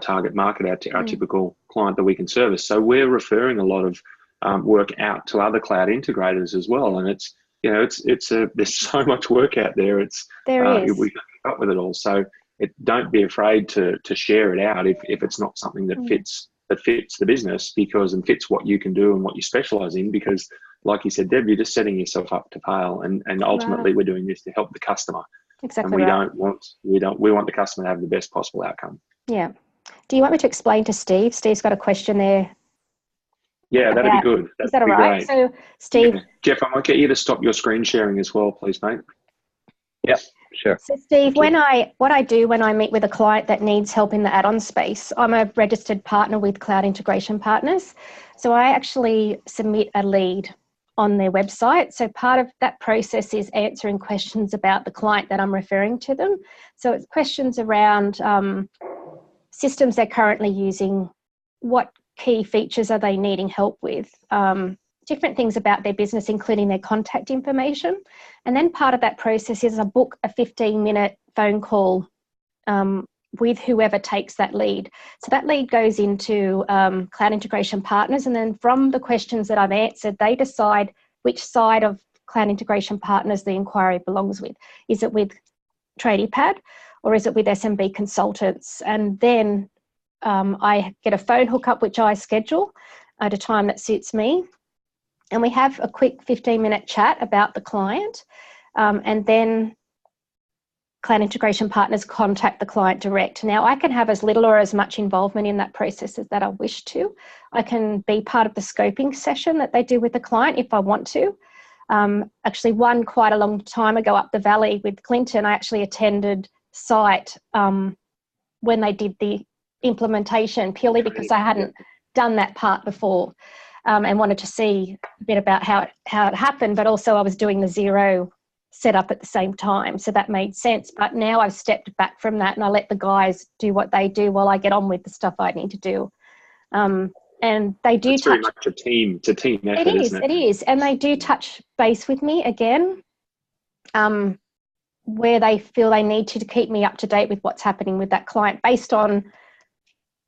target market, our typical client that we can service. So we're referring a lot of work out to other cloud integrators as well, and there's so much work out there. We can't keep up with it all. So don't be afraid to share it out if it's not something that fits the business, and fits what you can do and what you specialize in, because like you said, Deb, you're just setting yourself up to fail, and ultimately we're doing this to help the customer. Exactly. And we want the customer to have the best possible outcome. Yeah. Do you want me to explain to Steve? Steve's got a question there. Yeah, that'd be good. Is that all right? Great. So Steve. Yeah. Jeff, I might get you to stop your screen sharing as well, please, mate. Yep. Sure. So Steve, what I do when I meet with a client that needs help in the add-on space, I'm a registered partner with Cloud Integration.Partners. So I actually submit a lead on their website. So part of that process is answering questions about the client that I'm referring to them. So it's questions around systems they're currently using, what key features are they needing help with, different things about their business, including their contact information. And then part of that process is I book a 15-minute phone call with whoever takes that lead. So that lead goes into Cloud Integration.Partners, and then from the questions that I've answered, they decide which side of Cloud Integration.Partners the inquiry belongs with. Is it with TradiePad or is it with SMB consultants? And then I get a phone hookup, which I schedule at a time that suits me. And we have a quick 15-minute chat about the client, and then Cloud Integration.Partners contact the client direct. Now, I can have as little or as much involvement in that process as that I wish to. I can be part of the scoping session that they do with the client if I want to. Actually, one quite a long time ago up the valley with Clinton, I actually attended site when they did the implementation, purely because I hadn't done that part before. And wanted to see a bit about how it happened, but also I was doing the Xero setup at the same time, so that made sense. But now I've stepped back from that and I let the guys do what they do while I get on with the stuff I need to do. And they do. It's very much a team effort, isn't it? It is, and they do touch base with me again, where they feel they need to keep me up to date with what's happening with that client, based on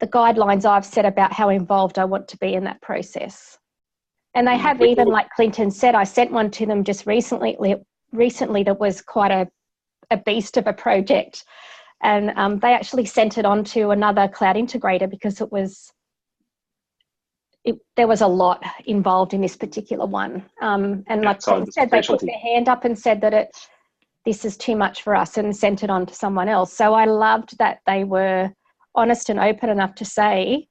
the guidelines I've set about how involved I want to be in that process. And they have, even like Clinton said, I sent one to them just recently that was quite a beast of a project. And they actually sent it on to another cloud integrator because there was a lot involved in this particular one. And like Clinton said, they put their hand up and said that this is too much for us, and sent it on to someone else. So I loved that they were honest and open enough to say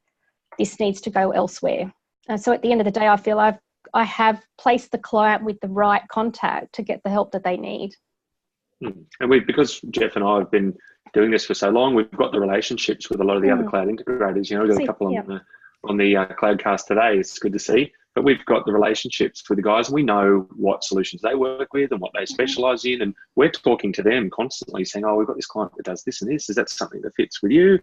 this needs to go elsewhere. And so at the end of the day, I feel I have placed the client with the right contact to get the help that they need. And because Jeff and I have been doing this for so long, we've got the relationships with a lot of the other cloud integrators. We've got a couple on the CloudCast today. It's good to see. But we've got the relationships with the guys, and we know what solutions they work with and what they specialize in. And we're talking to them constantly saying, we've got this client that does this and this. Is that something that fits with you?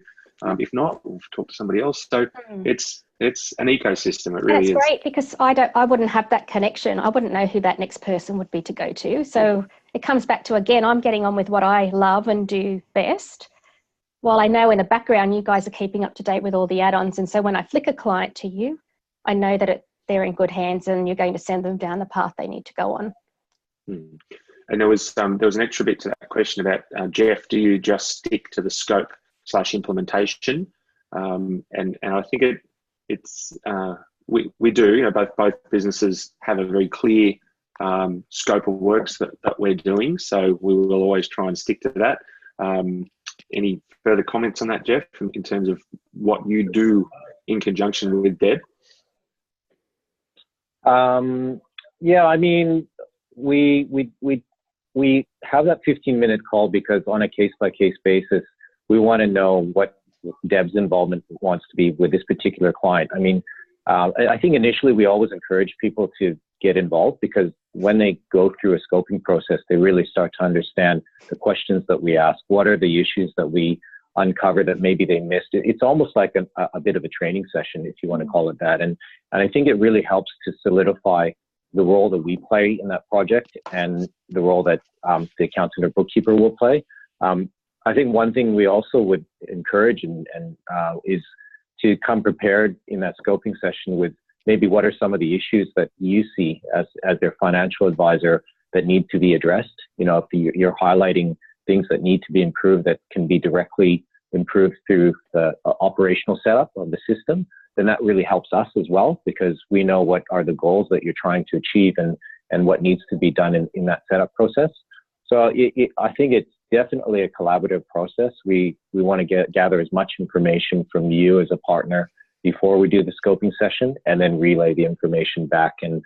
If not, we'll talk to somebody else. So it's an ecosystem. It really is. It's great because I wouldn't have that connection. I wouldn't know who that next person would be to go to. So it comes back to, again, I'm getting on with what I love and do best, while I know in the background you guys are keeping up to date with all the add-ons. And so when I flick a client to you, I know that they're in good hands and you're going to send them down the path they need to go on. And there was an extra bit to that question about, Jeff, do you just stick to the scope/implementation? And I think we do. Both businesses have a very clear scope of works that we're doing, so we will always try and stick to that. Any further comments on that, Jeff, in terms of what you do in conjunction with Deb? Yeah, I mean, we have that 15-minute call because on a case-by-case basis, we want to know what Deb's involvement wants to be with this particular client. I mean, I think initially we always encourage people to get involved, because when they go through a scoping process, they really start to understand the questions that we ask. What are the issues that we uncover that maybe they missed? It's almost like a bit of a training session, if you want to call it that. And I think it really helps to solidify the role that we play in that project and the role that the accountant or bookkeeper will play. I think one thing we also would encourage is to come prepared in that scoping session with maybe what are some of the issues that you see as their financial advisor that need to be addressed. You know, if you're highlighting things that need to be improved that can be directly improved through the operational setup of the system, then that really helps us as well, because we know what are the goals that you're trying to achieve and what needs to be done in that setup process. So I think it's definitely a collaborative process. We want to gather as much information from you as a partner before we do the scoping session, and then relay the information back and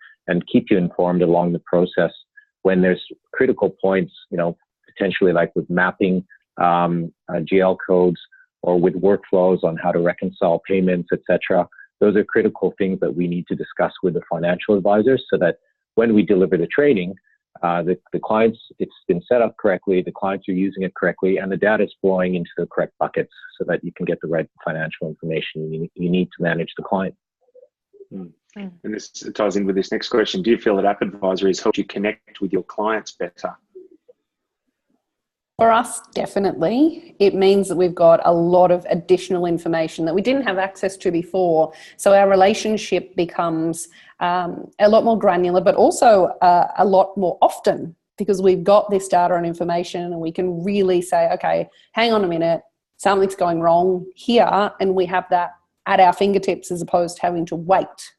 keep you informed along the process when there's critical points, you know, potentially like with mapping GL codes or with workflows on how to reconcile payments, etc. Those are critical things that we need to discuss with the financial advisors, so that when we deliver the training, the clients, it's been set up correctly, the clients are using it correctly, and the data is flowing into the correct buckets so that you can get the right financial information you need to manage the client. And this ties in with this next question. Do you feel that App Advisory has helped you connect with your clients better? For us, definitely. It means that we've got a lot of additional information that we didn't have access to before. So our relationship becomes a lot more granular, but also a lot more often, because we've got this data and information, and we can really say, okay, hang on a minute, something's going wrong here, and we have that at our fingertips, as opposed to having to wait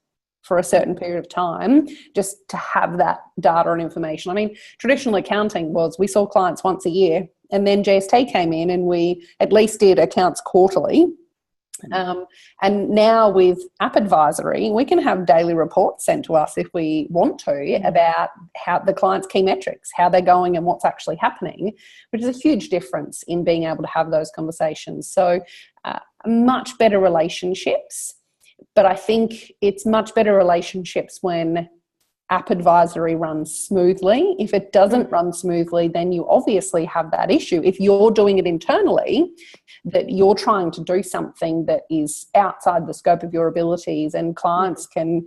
for a certain period of time just to have that data and information. I mean, traditional accounting was we saw clients once a year, and then GST came in and we at least did accounts quarterly. And now with App Advisory, we can have daily reports sent to us if we want to about how the client's key metrics, how they're going and what's actually happening, which is a huge difference in being able to have those conversations. So much better relationships. But I think it's much better relationships when App Advisory runs smoothly. If it doesn't run smoothly, then you obviously have that issue. If you're doing it internally, that you're trying to do something that is outside the scope of your abilities, and clients can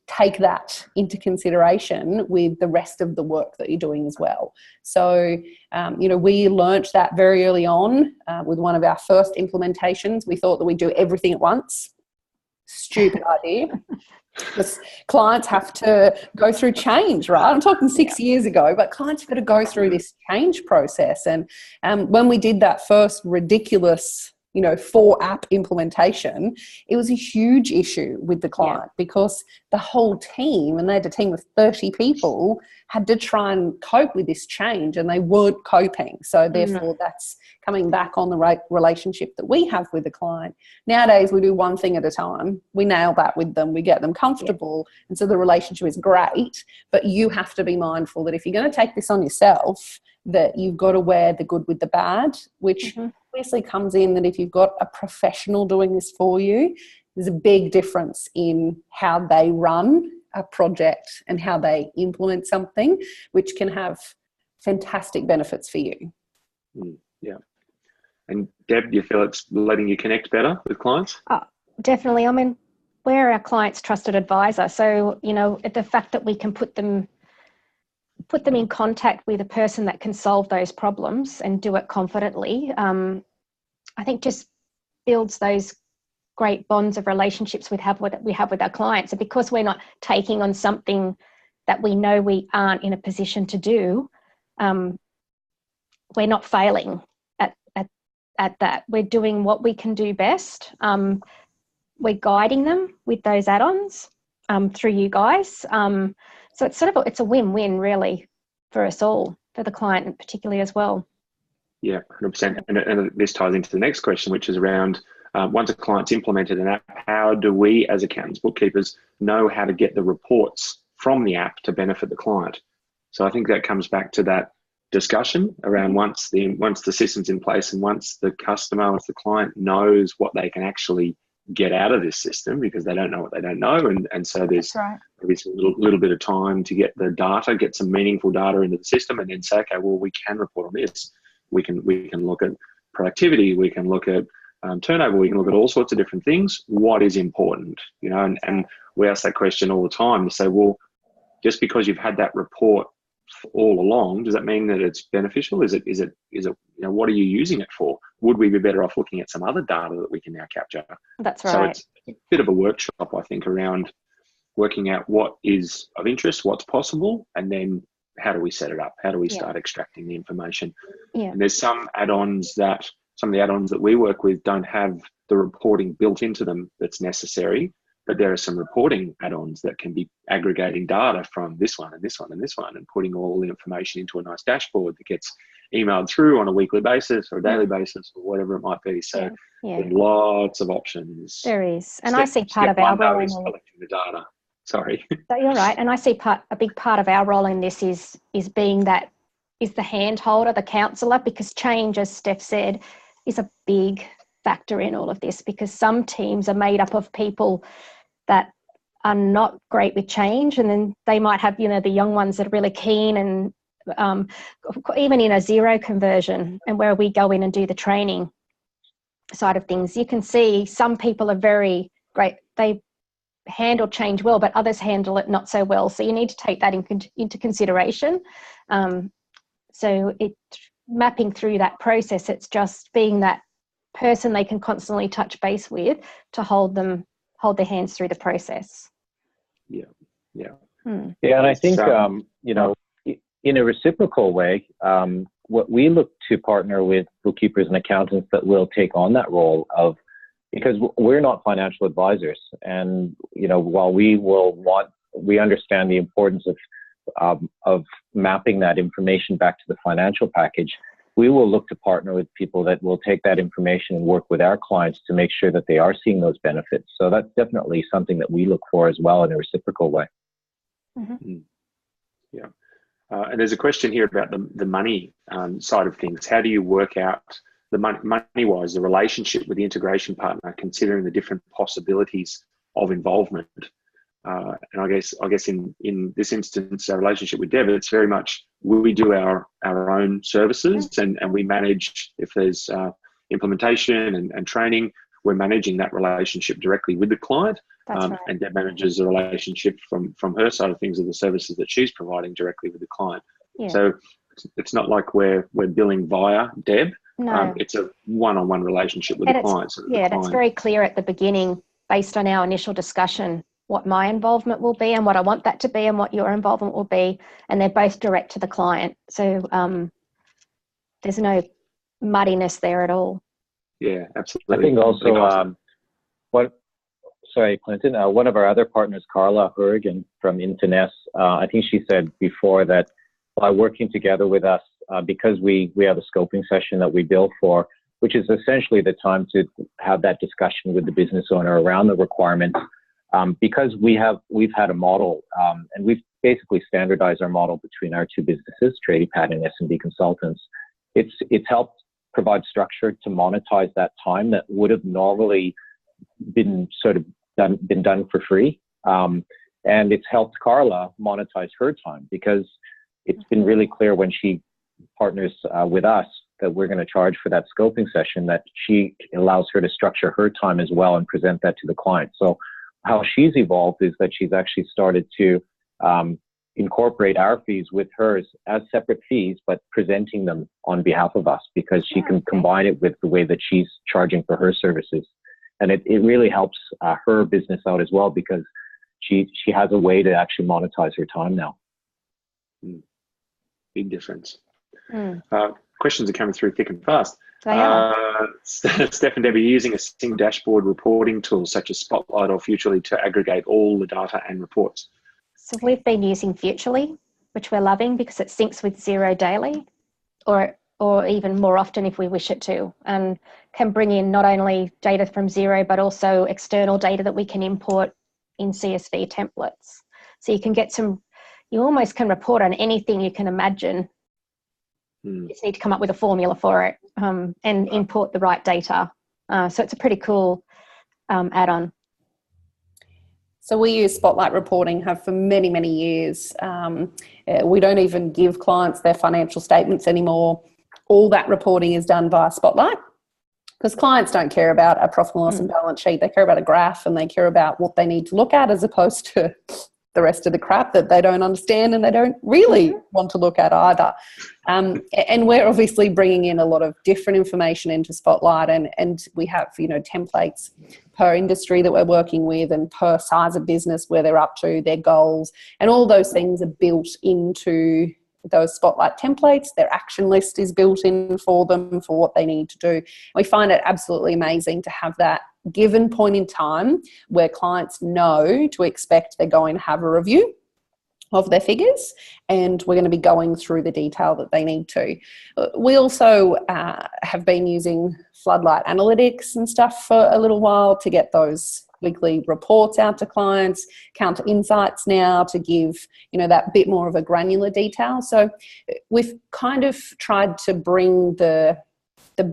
take that into consideration with the rest of the work that you're doing as well. So, we learnt that very early on with one of our first implementations. We thought that we'd do everything at once. Stupid idea. Because clients have to go through change, right? I'm talking 6 years ago, but clients have got to go through this change process. And when we did that first ridiculous, 4-app implementation, it was a huge issue with the client because the whole team, and they had a team of 30 people, had to try and cope with this change, and they weren't coping. So therefore that's coming back on the right relationship that we have with the client. Nowadays we do one thing at a time. We nail that with them. We get them comfortable. And so the relationship is great, but you have to be mindful that if you're going to take this on yourself, that you've got to wear the good with the bad, which obviously comes in that if you've got a professional doing this for you, there's a big difference in how they run a project and how they implement something, which can have fantastic benefits for you. Yeah. And Deb, do you feel it's letting you connect better with clients? Oh, definitely. I mean, we're our client's trusted advisor. So, the fact that we can put them in contact with a person that can solve those problems and do it confidently, I think just builds those great bonds of relationships we have with our clients. And because we're not taking on something that we know we aren't in a position to do, we're not failing at that. We're doing what we can do best. We're guiding them with those add-ons through you guys. So it's a win-win really for us all, for the client particularly as well. Yeah, 100%. And this ties into the next question, which is around once a client's implemented an app, how do we as accountants, bookkeepers know how to get the reports from the app to benefit the client? So I think that comes back to that discussion around once the system's in place and once the client knows what they can actually get out of this system, because they don't know what they don't know, and so there's maybe a little bit of time to get the data, get some meaningful data into the system, and then say, okay, well, we can report on this. We can look at productivity, we can look at turnover, we can look at all sorts of different things. What is important, and we ask that question all the time to say, well, just because you've had that report all along, does that mean that it's beneficial? Is it what are you using it for? Would we be better off looking at some other data that we can now capture? That's right. So it's a bit of a workshop, I think, around working out what is of interest, what's possible, and then how do we set it up? How do we start extracting the information? Yeah. And there's some of the add-ons that we work with don't have the reporting built into them that's necessary. But there are some reporting add-ons that can be aggregating data from this one and this one and this one and putting all the information into a nice dashboard that gets emailed through on a weekly basis or a daily basis or whatever it might be. So there's lots of options. There is. And I see part of our role in collecting the data. Sorry. You're right. And I see a big part of our role in this is being the handholder, the counsellor, because change, as Steph said, is a big factor in all of this, because some teams are made up of people that are not great with change, and then they might have the young ones that are really keen, and even in a zero conversion and where we go in and do the training side of things, you can see some people are very great, they handle change well, but others handle it not so well, so you need to take that into consideration. So mapping through that process, it's just being that person they can constantly touch base with to hold their hands through the process. Yeah, and I think in a reciprocal way, what we look to partner with bookkeepers and accountants that will take on that role of, because we're not financial advisors, and while we understand the importance of mapping that information back to the financial package, we will look to partner with people that will take that information and work with our clients to make sure that they are seeing those benefits. So that's definitely something that we look for as well in a reciprocal way. Mm-hmm. Yeah. And there's a question here about the money side of things. How do you work out the money-wise, the relationship with the integration partner, considering the different possibilities of involvement? And I guess in this instance, our relationship with Deb, it's very much we do our own services and we manage, if there's implementation and training, we're managing that relationship directly with the client. Right. And Deb manages the relationship from her side of things of the services that she's providing directly with the client. Yeah. So it's not like we're billing via Deb. No. It's a one-on-one relationship with the client. So that's very clear at the beginning, based on our initial discussion, what my involvement will be and what I want that to be and what your involvement will be, and they're both direct to the client. So there's no muddiness there at all. Yeah, absolutely. I think also, Clinton, one of our other partners, Carla Hurrigan from Infiness, I think she said before that by working together with us, because we have a scoping session that we bill for, which is essentially the time to have that discussion with the business owner around the requirements. Because we've had a model, and we've basically standardized our model between our two businesses, TradyPad and S&B Consultants. It's helped provide structure to monetize that time that would have normally been done for free. And it's helped Carla monetize her time, because it's been really clear when she partners with us that we're going to charge for that scoping session, that she allows her to structure her time as well and present that to the client. So how she's evolved is that she's actually started to incorporate our fees with hers as separate fees, but presenting them on behalf of us, because she can combine it with the way that she's charging for her services. And it really helps her business out as well, because she has a way to actually monetize her time now. Big difference. Questions are coming through thick and fast. Steph and Deb, are you using a single dashboard reporting tool such as Spotlight or Futurely to aggregate all the data and reports? So we've been using Futurely, which we're loving because it syncs with Xero daily, or even more often if we wish it to, and can bring in not only data from Xero, but also external data that we can import in CSV templates. So you can get you almost can report on anything you can imagine You just need to come up with a formula for it and import the right data. So it's a pretty cool add-on. So we use Spotlight reporting, have for many, many years. We don't even give clients their financial statements anymore. All that reporting is done via Spotlight, because clients don't care about a profit and loss and balance sheet. They care about a graph, and they care about what they need to look at, as opposed to the rest of the crap that they don't understand and they don't really want to look at either. And we're obviously bringing in a lot of different information into Spotlight, and we have, templates per industry that we're working with and per size of business, where they're up to, their goals, and all those things are built into those Spotlight templates. Their action list is built in for them for what they need to do. We find it absolutely amazing to have that given point in time where clients know to expect they're going to have a review of their figures, and we're going to be going through the detail that they need to. We also have been using Floodlight Analytics and stuff for a little while to get those weekly reports out to clients, Counter Insights now to give, that bit more of a granular detail. So we've kind of tried to bring the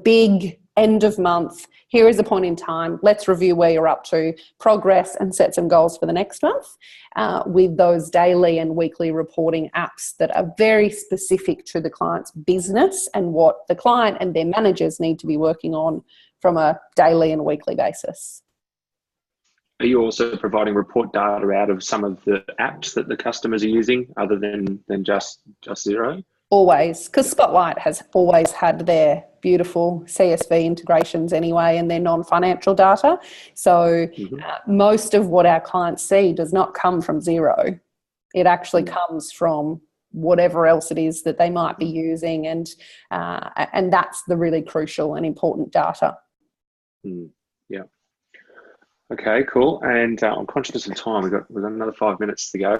big end of month, here is a point in time, let's review where you're up to, progress, and set some goals for the next month, with those daily and weekly reporting apps that are very specific to the client's business and what the client and their managers need to be working on from a daily and weekly basis. Are you also providing report data out of some of the apps that the customers are using, other than just Xero? Always, because Spotlight has always had their beautiful CSV integrations anyway, and their non-financial data. So most of what our clients see does not come from Xero. It actually comes from whatever else it is that they might be using, and that's the really crucial and important data. Yeah. Okay, cool. And I'm conscious of time. We've got another 5 minutes to go.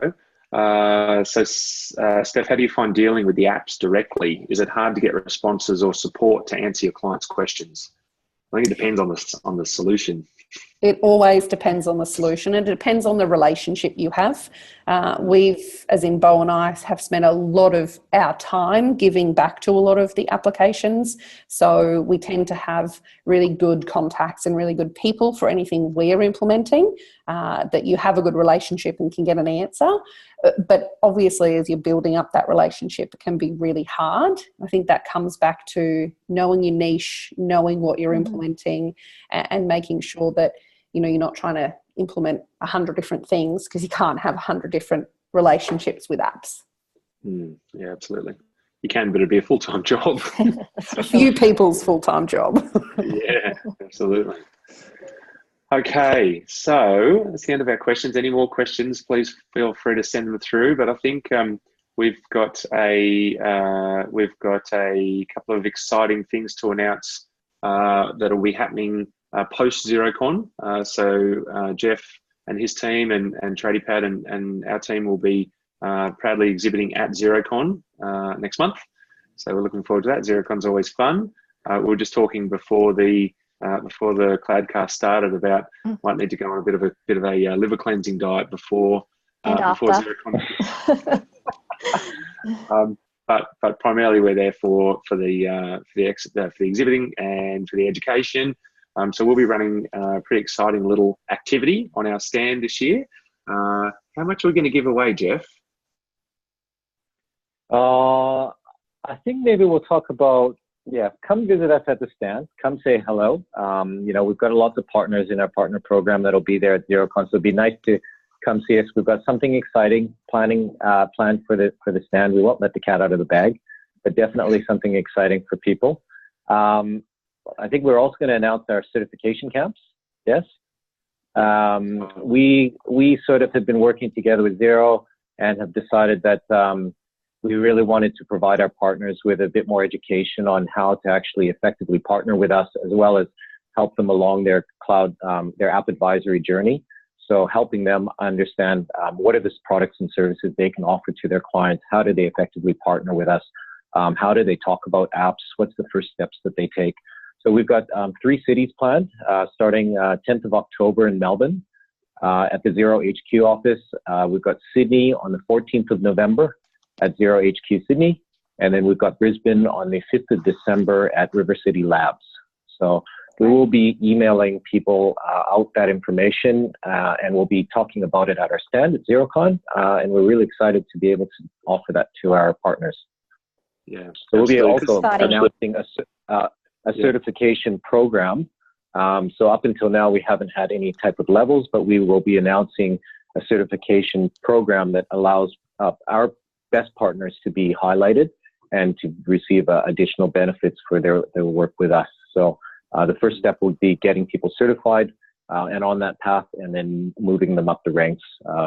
So Steph, how do you find dealing with the apps directly? Is it hard to get responses or support to answer your clients' questions? I think it depends on the solution. It always depends on the solution. It depends on the relationship you have. We've, as in Bo and I, have spent a lot of our time giving back to a lot of the applications. So we tend to have really good contacts and really good people for anything we're implementing, that you have a good relationship and can get an answer. But obviously, as you're building up that relationship, it can be really hard. I think that comes back to knowing your niche, knowing what you're implementing, and making sure that you're not trying to implement 100 different things, because you can't have 100 different relationships with apps. Yeah, absolutely. You can, but it'd be a full-time job. A few people's full-time job. Yeah, absolutely. Okay, so that's the end of our questions. Any more questions, please feel free to send them through. But I think we've got a couple of exciting things to announce that'll be happening post XeroCon. So Jeff and his team and TradiePad and our team will be proudly exhibiting at XeroCon next month. So we're looking forward to that. XeroCon's always fun. We were just talking before the CloudCast started about might need to go on a bit of a liver cleansing diet before XeroCon. But primarily we're there for the exhibiting and for the education. So we'll be running a pretty exciting little activity on our stand this year. How much are we going to give away, Jeff? I think maybe we'll talk about, come visit us at the stand. Come say hello. We've got lots of partners in our partner program that'll be there at XeroCon, so it'd be nice to come see us. We've got something exciting planned for the stand. We won't let the cat out of the bag, but definitely something exciting for people. I think we're also going to announce our certification camps. Yes. We sort of have been working together with Xero and have decided that we really wanted to provide our partners with a bit more education on how to actually effectively partner with us, as well as help them along their their app advisory journey. So helping them understand what are the products and services they can offer to their clients, how do they effectively partner with us, how do they talk about apps, what's the first steps that they take. So we've got 3 cities planned, starting 10th of October in Melbourne at the Xero HQ office. We've got Sydney on the 14th of November at Xero HQ Sydney. And then we've got Brisbane on the 5th of December at River City Labs. So we will be emailing people out that information, and we'll be talking about it at our stand at XeroCon. And we're really excited to be able to offer that to our partners. Yeah. So we'll be also announcing a certification program. So up until now, we haven't had any type of levels, but we will be announcing a certification program that allows our best partners to be highlighted and to receive additional benefits for their work with us. So the first step would be getting people certified and on that path, and then moving them up the ranks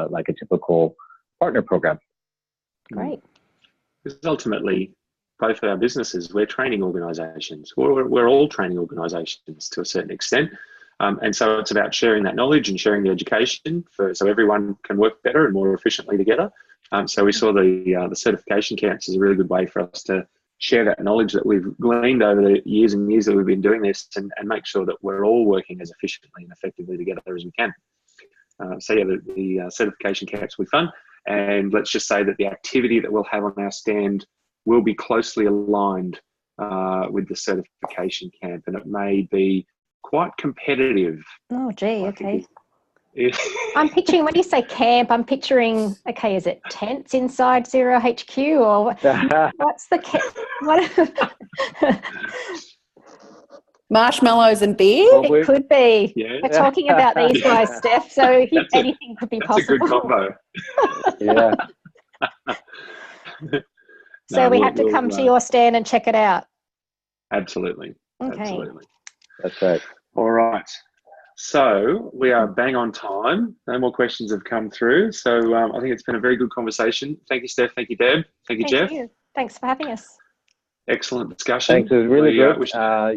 like a typical partner program. Great. Because ultimately, both of our businesses, we're training organisations. We're all training organisations to a certain extent. And so it's about sharing that knowledge and sharing the education so everyone can work better and more efficiently together. So we saw the certification camps as a really good way for us to share that knowledge that we've gleaned over the years and years that we've been doing this, and make sure that we're all working as efficiently and effectively together as we can. So yeah, the certification camps will be fun. And let's just say that the activity that we'll have on our stand will be closely aligned with the certification camp, and it may be quite competitive. Oh, gee, okay. I'm picturing, when you say camp, I'm picturing, okay, is it tents inside Xero HQ, or what's the what? Marshmallows and beer? It could be. Yeah. We're talking about these guys, Steph, so anything could be possible. That's a good combo. Yeah. So we have to come to your stand and check it out. Absolutely. Okay. Absolutely. That's right. All right. So we are bang on time. No more questions have come through. So I think it's been a very good conversation. Thank you, Steph. Thank you, Deb. Thank you, Jeff. Thanks for having us. Excellent discussion. Thanks. It was really good.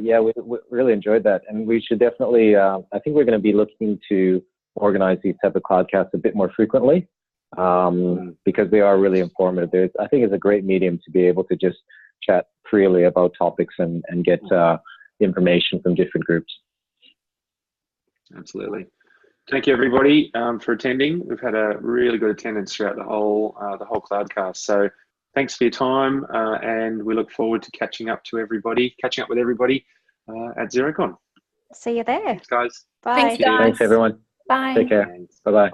Yeah, we really enjoyed that. And we should definitely, I think we're going to be looking to organize these type of podcasts a bit more frequently because they are really informative. I think it's a great medium to be able to just chat freely about topics and get information from different groups. Absolutely. Thank you, everybody, for attending. We've had a really good attendance throughout the whole CloudCast. So thanks for your time, and we look forward to catching up with everybody at XeroCon. See you there. Thanks, guys. Bye. Thanks, guys. Thanks, everyone. Bye. Take care. Bye-bye.